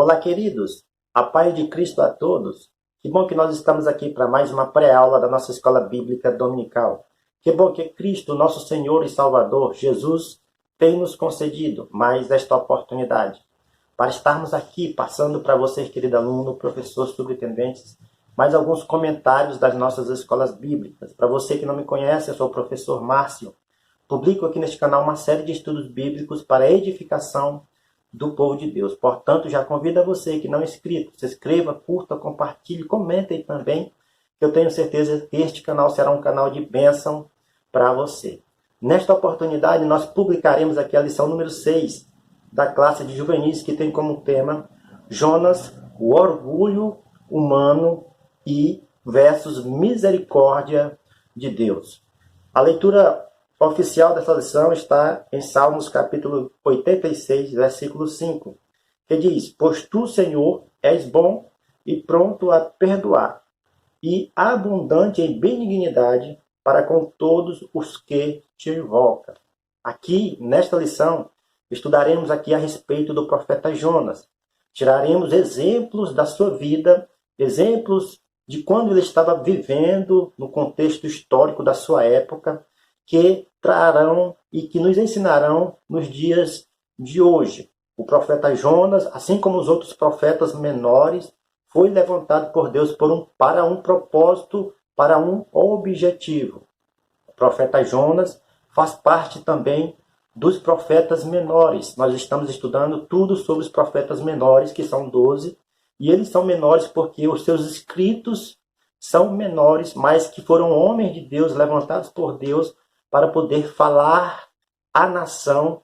Olá, queridos. A paz de Cristo a todos. Que bom que nós estamos aqui para mais uma pré-aula da nossa escola bíblica dominical. Que bom que Cristo, nosso Senhor e Salvador, Jesus, tem nos concedido mais esta oportunidade para estarmos aqui passando para vocês, querido aluno, professor, superintendentes, mais alguns comentários das nossas escolas bíblicas. Para você que não me conhece, eu sou o professor Márcio. Publico aqui neste canal uma série de estudos bíblicos para a edificação do povo de Deus. Portanto, já convido a você que não é inscrito, se inscreva, curta, compartilhe, comentem também, que eu tenho certeza que este canal será um canal de bênção para você. Nesta oportunidade, nós publicaremos aqui a lição número 6 da classe de juvenis, que tem como tema Jonas, o orgulho humano e versus misericórdia de Deus. A leitura oficial dessa lição está em Salmos capítulo 86, versículo 5, que diz: Pois tu, Senhor, és bom e pronto a perdoar, e abundante em benignidade para com todos os que te invocam. Aqui, nesta lição, estudaremos aqui a respeito do profeta Jonas. Tiraremos exemplos da sua vida, exemplos de quando ele estava vivendo no contexto histórico da sua época, que trarão e que nos ensinarão nos dias de hoje. O profeta Jonas, assim como os outros profetas menores, foi levantado por Deus para um propósito, para um objetivo. O profeta Jonas faz parte também dos profetas menores. Nós estamos estudando tudo sobre os profetas menores, que são 12, e eles são menores porque os seus escritos são menores, mas que foram homens de Deus, levantados por Deus, para poder falar à nação,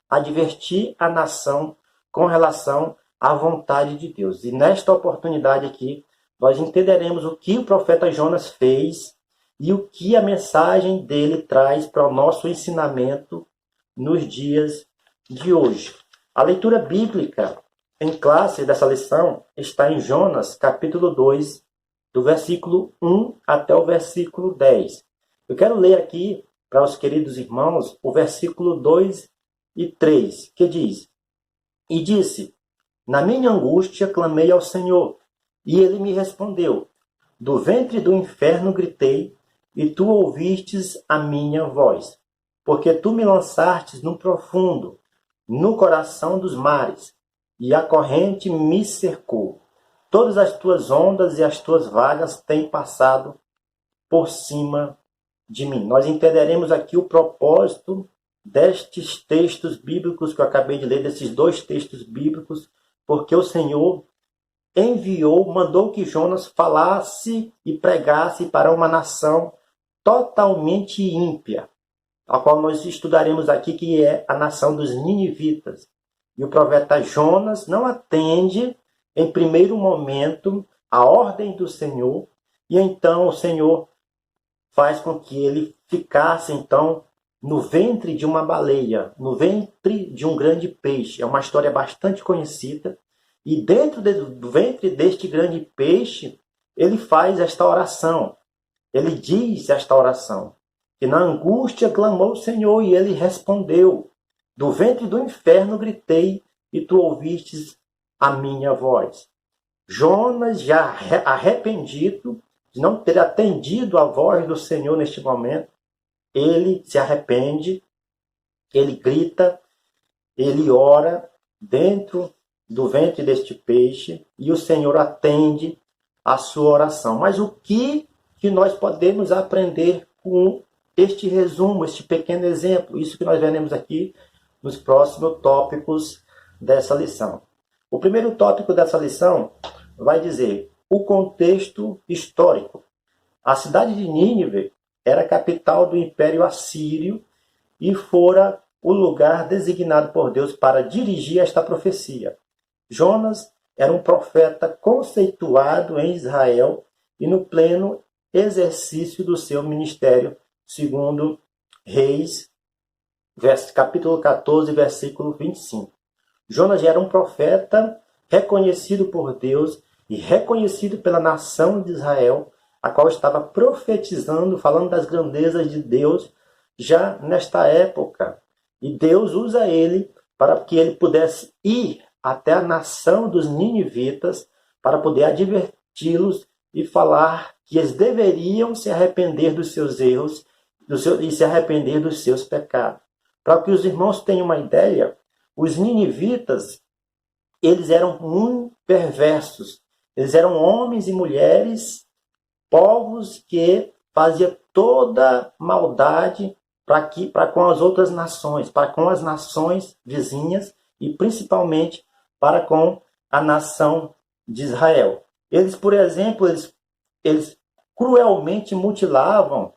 advertir a nação com relação à vontade de Deus. E nesta oportunidade aqui, nós entenderemos o que o profeta Jonas fez e o que a mensagem dele traz para o nosso ensinamento nos dias de hoje. A leitura bíblica em classe dessa lição está em Jonas, capítulo 2, do versículo 1 até o versículo 10. Eu quero ler aqui para os queridos irmãos o versículo 2 e 3, que diz: E disse, na minha angústia clamei ao Senhor, e ele me respondeu. Do ventre do inferno gritei, e tu ouvistes a minha voz. Porque tu me lançastes no profundo, no coração dos mares, e a corrente me cercou. Todas as tuas ondas e as tuas vagas têm passado por cima de mim. Nós entenderemos aqui o propósito destes textos bíblicos que eu acabei de ler, desses dois textos bíblicos, porque o Senhor mandou que Jonas falasse e pregasse para uma nação totalmente ímpia, a qual nós estudaremos aqui, que é a nação dos ninivitas. E o profeta Jonas não atende, em primeiro momento, a ordem do Senhor, e então o Senhor faz com que ele ficasse, então, no ventre de uma baleia, no ventre de um grande peixe. É uma história bastante conhecida. E dentro do ventre deste grande peixe, ele faz esta oração. Ele diz esta oração, que na angústia clamou o Senhor, e ele respondeu. Do ventre do inferno gritei, e tu ouvistes a minha voz. Jonas, já arrependido de não ter atendido a voz do Senhor neste momento, ele se arrepende, ele grita, ele ora dentro do ventre deste peixe, e o Senhor atende a sua oração. Mas o que nós podemos aprender com este resumo, este pequeno exemplo? Isso que nós veremos aqui nos próximos tópicos dessa lição. O primeiro tópico dessa lição vai dizer o contexto histórico. A cidade de Nínive era a capital do Império Assírio e fora o lugar designado por Deus para dirigir esta profecia. Jonas era um profeta conceituado em Israel e no pleno exercício do seu ministério, segundo Reis, capítulo 14, versículo 25. Jonas já era um profeta reconhecido por Deus e reconhecido pela nação de Israel, a qual estava profetizando, falando das grandezas de Deus já nesta época. E Deus usa ele para que ele pudesse ir até a nação dos ninivitas para poder adverti-los e falar que eles deveriam se arrepender dos seus erros e se arrepender dos seus pecados. Para que os irmãos tenham uma ideia, os ninivitas, eles eram muito perversos. Eles eram homens e mulheres, povos que faziam toda maldade para com as outras nações, para com as nações vizinhas e principalmente para com a nação de Israel. Eles, por exemplo, eles cruelmente mutilavam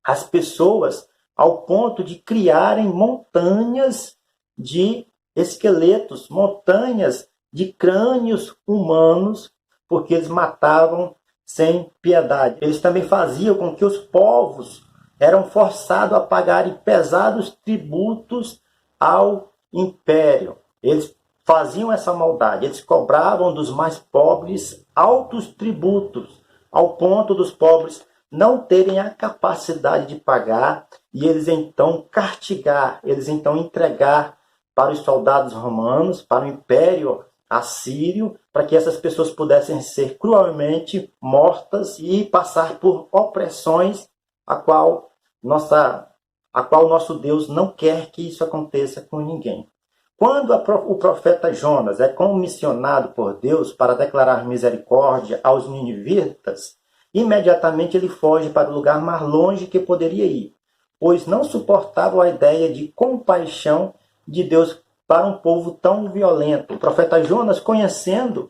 as pessoas ao ponto de criarem montanhas de esqueletos, montanhas de crânios humanos, porque eles matavam sem piedade. Eles também faziam com que os povos eram forçados a pagarem pesados tributos ao império. Eles faziam essa maldade, eles cobravam dos mais pobres altos tributos, ao ponto dos pobres não terem a capacidade de pagar, e eles então castigar, eles então entregar para os soldados romanos, para o império assírio, para que essas pessoas pudessem ser cruelmente mortas e passar por opressões a qual nosso Deus não quer que isso aconteça com ninguém. Quando o profeta Jonas é comissionado por Deus para declarar misericórdia aos ninivitas, imediatamente ele foge para o lugar mais longe que poderia ir, pois não suportava a ideia de compaixão de Deus para um povo tão violento. O profeta Jonas, conhecendo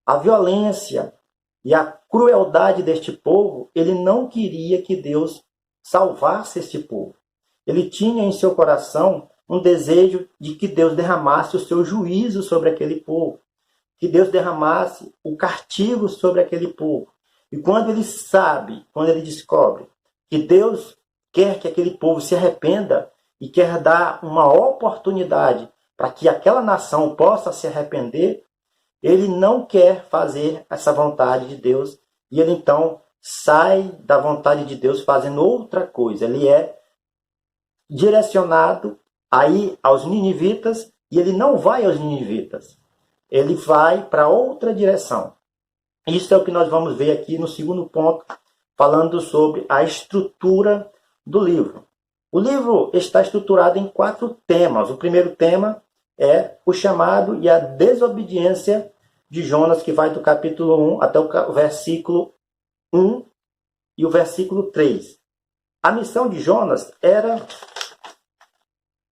a violência e a crueldade deste povo, ele não queria que Deus salvasse este povo. Ele tinha em seu coração um desejo de que Deus derramasse o seu juízo sobre aquele povo, que Deus derramasse o castigo sobre aquele povo. E quando ele descobre que Deus quer que aquele povo se arrependa e quer dar uma oportunidade para que aquela nação possa se arrepender, ele não quer fazer essa vontade de Deus e ele então sai da vontade de Deus fazendo outra coisa. Ele é direcionado aí aos ninivitas e ele não vai aos ninivitas. Ele vai para outra direção. Isso é o que nós vamos ver aqui no segundo ponto, falando sobre a estrutura do livro. O livro está estruturado em 4 temas. O primeiro tema é o chamado e a desobediência de Jonas, que vai do capítulo 1 até o versículo 1 e o versículo 3. A missão de Jonas era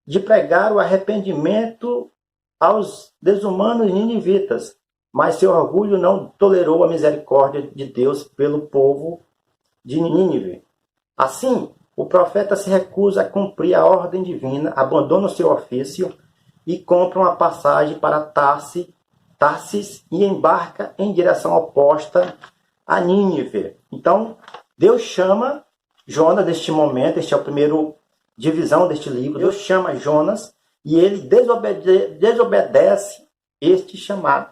de pregar o arrependimento aos desumanos ninivitas, mas seu orgulho não tolerou a misericórdia de Deus pelo povo de Nínive. Assim, o profeta se recusa a cumprir a ordem divina, abandona o seu ofício e compra uma passagem para Tarsis e embarca em direção oposta a Nínive. Então, Deus chama Jonas neste momento, este é o primeiro divisão deste livro. Deus chama Jonas e ele desobedece este chamado.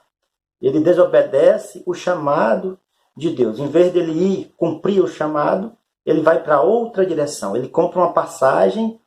Ele desobedece o chamado de Deus. Em vez dele ir cumprir o chamado, ele vai para outra direção. Ele compra uma passagem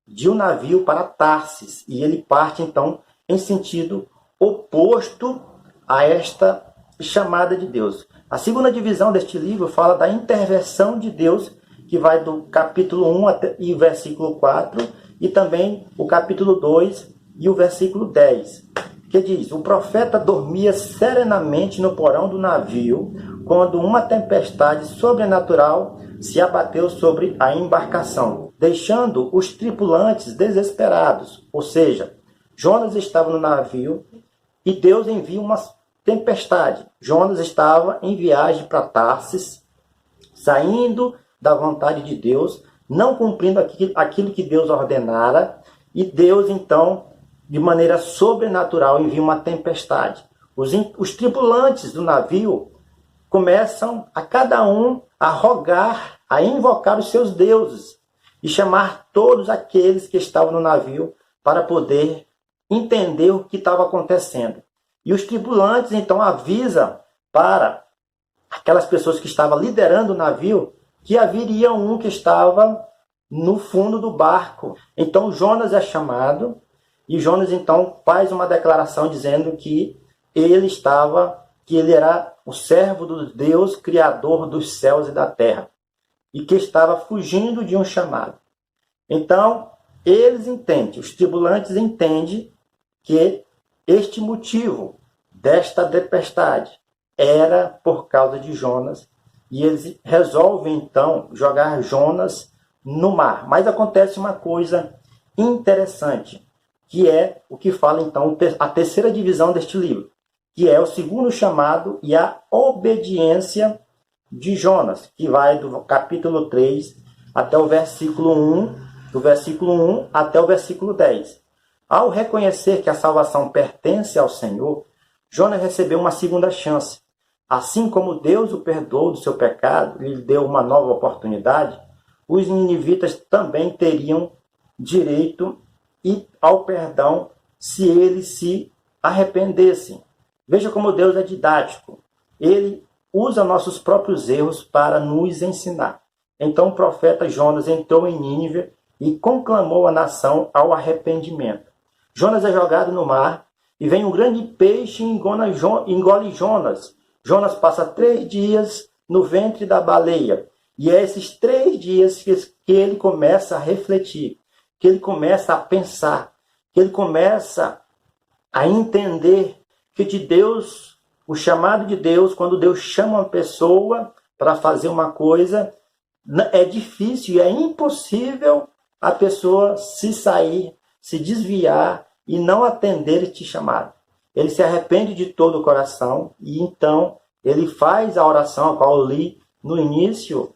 de um navio para Tarsis. E ele parte, então, em sentido oposto a esta chamada de Deus. A segunda divisão deste livro fala da intervenção de Deus, que vai do capítulo 1 e o versículo 4, e também o capítulo 2 e o versículo 10. Que diz: o profeta dormia serenamente no porão do navio, quando uma tempestade sobrenatural se abateu sobre a embarcação, deixando os tripulantes desesperados. Ou seja, Jonas estava no navio e Deus envia uma tempestade. Jonas estava em viagem para Tarsis, saindo da vontade de Deus, não cumprindo aquilo que Deus ordenara, e Deus, então, de maneira sobrenatural, envia uma tempestade. Os tripulantes do navio começam a cada um a rogar, a invocar os seus deuses e chamar todos aqueles que estavam no navio para poder entender o que estava acontecendo. E os tripulantes então avisam para aquelas pessoas que estavam liderando o navio que haveria um que estava no fundo do barco. Então Jonas é chamado E Jonas então faz uma declaração dizendo que ele era o servo do Deus, criador dos céus e da terra, e que estava fugindo de um chamado. Então, os tripulantes entendem que este motivo desta tempestade era por causa de Jonas, e eles resolvem então jogar Jonas no mar. Mas acontece uma coisa interessante, que é o que fala então a terceira divisão deste livro, que é o segundo chamado e a obediência de Jonas, que vai do capítulo 3 até o versículo 1, do versículo 1 até o versículo 10. Ao reconhecer que a salvação pertence ao Senhor, Jonas recebeu uma segunda chance. Assim como Deus o perdoou do seu pecado e lhe deu uma nova oportunidade, os ninivitas também teriam direito ao perdão se eles se arrependessem. Veja como Deus é didático. Ele usa nossos próprios erros para nos ensinar. Então o profeta Jonas entrou em Nínive e conclamou a nação ao arrependimento. Jonas é jogado no mar e vem um grande peixe e engole Jonas. Jonas passa 3 dias no ventre da baleia. E é esses 3 dias que ele começa a refletir, que ele começa a pensar, que ele começa a entender que de Deus, o chamado de Deus, quando Deus chama uma pessoa para fazer uma coisa, é difícil e é impossível a pessoa se sair, se desviar e não atender este chamado. Ele se arrepende de todo o coração e então ele faz a oração a qual eu li no início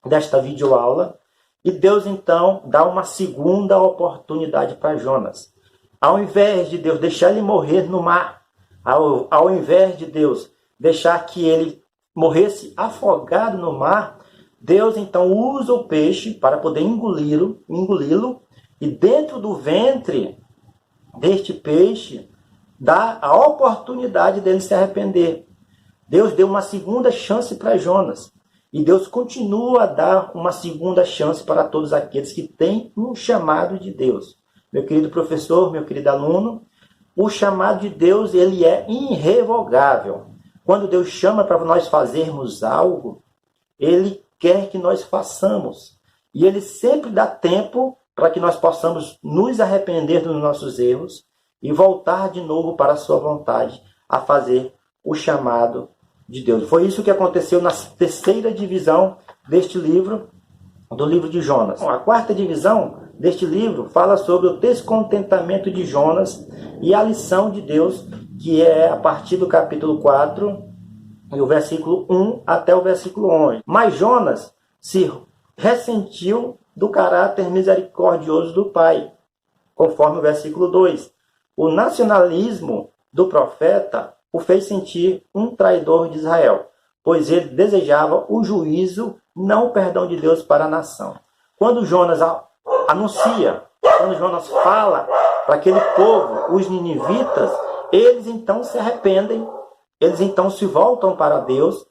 desta videoaula, e Deus então dá uma segunda oportunidade para Jonas. Ao invés de Deus deixar ele morrer no mar, ao invés de Deus deixar que ele morresse afogado no mar, Deus então usa o peixe para poder engoli-lo, e dentro do ventre deste peixe dá a oportunidade dele se arrepender. Deus deu uma segunda chance para Jonas. E Deus continua a dar uma segunda chance para todos aqueles que têm um chamado de Deus. Meu querido professor, meu querido aluno, o chamado de Deus ele é irrevogável. Quando Deus chama para nós fazermos algo, Ele quer que nós façamos. E Ele sempre dá tempo para que nós possamos nos arrepender dos nossos erros e voltar de novo para a sua vontade a fazer o chamado de Deus. Foi isso que aconteceu na terceira divisão deste livro, do livro de Jonas. A quarta divisão deste livro fala sobre o descontentamento de Jonas e a lição de Deus, que é a partir do capítulo 4, e o versículo 1 até o versículo 11. Mas Jonas se ressentiu do caráter misericordioso do Pai, conforme o versículo 2. O nacionalismo do profeta o fez sentir um traidor de Israel, pois ele desejava o juízo, não o perdão de Deus para a nação. Quando Jonas anuncia, quando Jonas fala para aquele povo, os ninivitas, eles então se arrependem, eles então se voltam para Deus.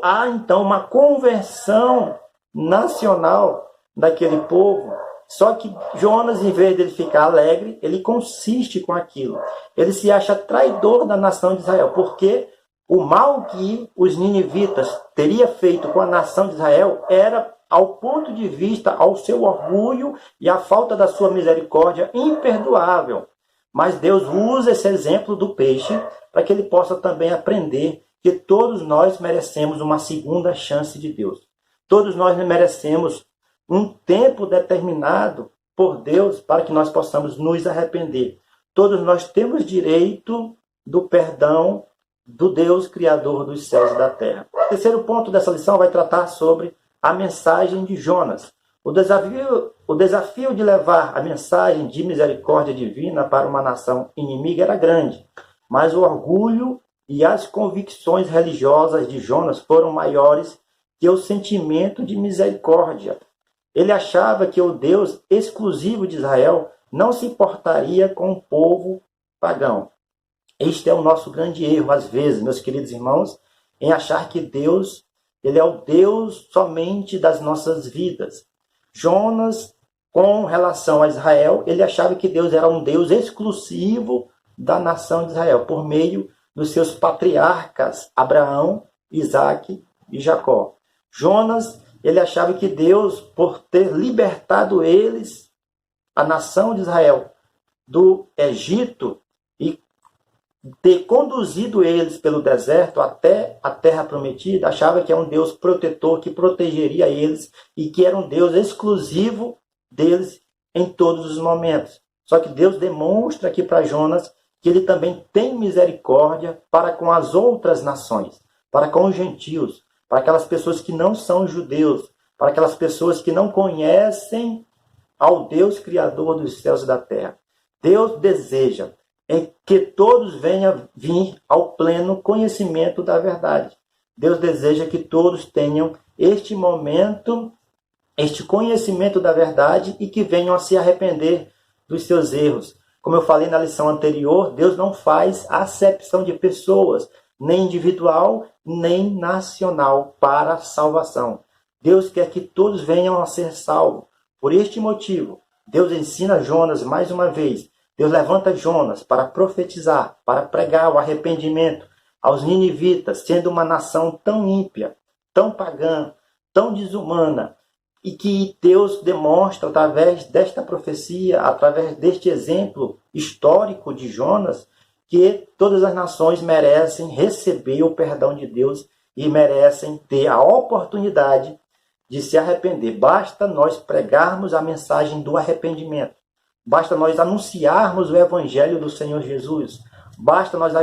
Há então uma conversão nacional daquele povo. Só que Jonas, em vez de ele ficar alegre, ele consiste com aquilo. Ele se acha traidor da nação de Israel, porque o mal que os ninivitas teriam feito com a nação de Israel era, ao ponto de vista, ao seu orgulho e à falta da sua misericórdia, imperdoável. Mas Deus usa esse exemplo do peixe para que ele possa também aprender que todos nós merecemos uma segunda chance de Deus. Todos nós merecemos um tempo determinado por Deus para que nós possamos nos arrepender. Todos nós temos direito do perdão do Deus Criador dos céus e da terra. O terceiro ponto dessa lição vai tratar sobre a mensagem de Jonas. O desafio de levar a mensagem de misericórdia divina para uma nação inimiga era grande, mas o orgulho e as convicções religiosas de Jonas foram maiores que o sentimento de misericórdia. Ele achava que o Deus exclusivo de Israel não se importaria com o povo pagão. Este é o nosso grande erro, às vezes, meus queridos irmãos, em achar que Deus, ele é o Deus somente das nossas vidas. Jonas com relação a Israel, ele achava que Deus era um Deus exclusivo da nação de Israel, por meio dos seus patriarcas, Abraão, Isaque e Jacó. Jonas, ele achava que Deus, por ter libertado eles, a nação de Israel, do Egito, e ter conduzido eles pelo deserto até a terra prometida, achava que era um Deus protetor que protegeria eles e que era um Deus exclusivo deles em todos os momentos. Só que Deus demonstra aqui para Jonas que ele também tem misericórdia para com as outras nações, para com os gentios, para aquelas pessoas que não são judeus, para aquelas pessoas que não conhecem ao Deus Criador dos céus e da terra. Deus deseja que todos venham vir ao pleno conhecimento da verdade. Deus deseja que todos tenham este momento, este conhecimento da verdade e que venham a se arrepender dos seus erros. Como eu falei na lição anterior, Deus não faz acepção de pessoas, nem individual, nem nacional, para a salvação. Deus quer que todos venham a ser salvos. Por este motivo, Deus ensina Jonas mais uma vez. Deus levanta Jonas para profetizar, para pregar o arrependimento aos ninivitas, sendo uma nação tão ímpia, tão pagã, tão desumana, e que Deus demonstra através desta profecia, através deste exemplo histórico de Jonas, que todas as nações merecem receber o perdão de Deus e merecem ter a oportunidade de se arrepender. Basta nós pregarmos a mensagem do arrependimento. Basta nós anunciarmos o Evangelho do Senhor Jesus. Basta nós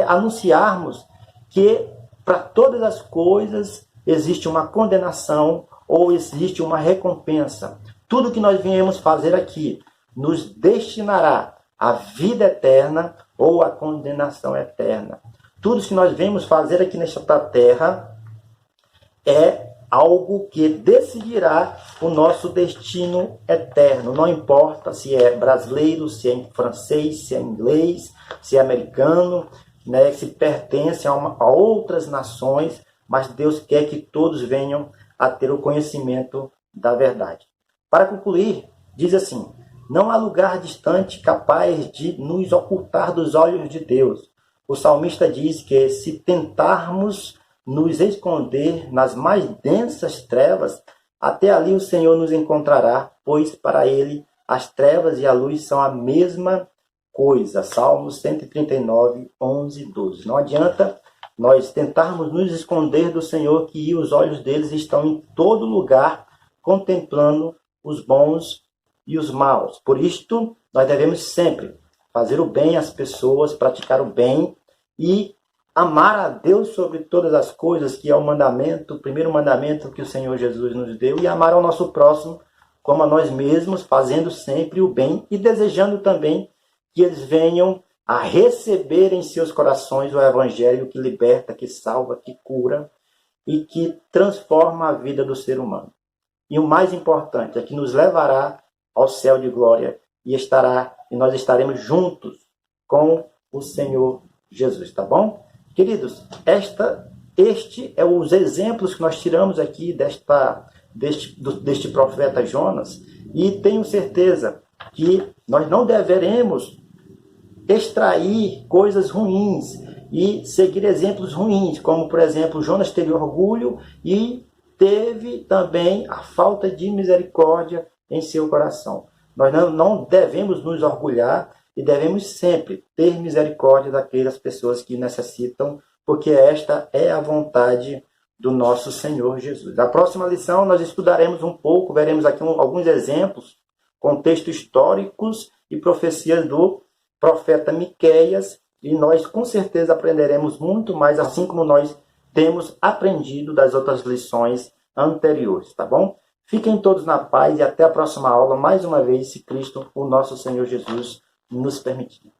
anunciarmos que para todas as coisas existe uma condenação ou existe uma recompensa. Tudo que nós viemos fazer aqui nos destinará à vida eterna ou à condenação eterna. Tudo que nós viemos fazer aqui nesta terra é algo que decidirá o nosso destino eterno. Não importa se é brasileiro, se é francês, se é inglês, se é americano, né, se pertence a outras nações, mas Deus quer que todos venham a ter o conhecimento da verdade. Para concluir, diz assim: não há lugar distante capaz de nos ocultar dos olhos de Deus. O salmista diz que se tentarmos nos esconder nas mais densas trevas, até ali o Senhor nos encontrará, pois para ele as trevas e a luz são a mesma coisa. Salmos 139, 11 e 12. Não adianta nós tentarmos nos esconder do Senhor, que os olhos deles estão em todo lugar, contemplando os bons e os maus. Por isto, nós devemos sempre fazer o bem às pessoas, praticar o bem e amar a Deus sobre todas as coisas, que é o mandamento, o primeiro mandamento que o Senhor Jesus nos deu, e amar ao nosso próximo como a nós mesmos, fazendo sempre o bem e desejando também que eles venham a receber em seus corações o Evangelho que liberta, que salva, que cura e que transforma a vida do ser humano. E o mais importante é que nos levará ao céu de glória e nós estaremos juntos com o Senhor Jesus, tá bom? Queridos, este é os exemplos que nós tiramos aqui deste profeta Jonas, e tenho certeza que nós não deveremos extrair coisas ruins e seguir exemplos ruins, como, por exemplo, Jonas teve orgulho e teve também a falta de misericórdia em seu coração. Nós não devemos nos orgulhar e devemos sempre ter misericórdia daquelas pessoas que necessitam, porque esta é a vontade do nosso Senhor Jesus. Na próxima lição nós estudaremos um pouco, veremos aqui alguns exemplos, contextos históricos e profecias do profeta Miqueias, e nós com certeza aprenderemos muito mais, assim como nós temos aprendido das outras lições anteriores, tá bom? Fiquem todos na paz e até a próxima aula, mais uma vez, se Cristo, o nosso Senhor Jesus, nos permitir.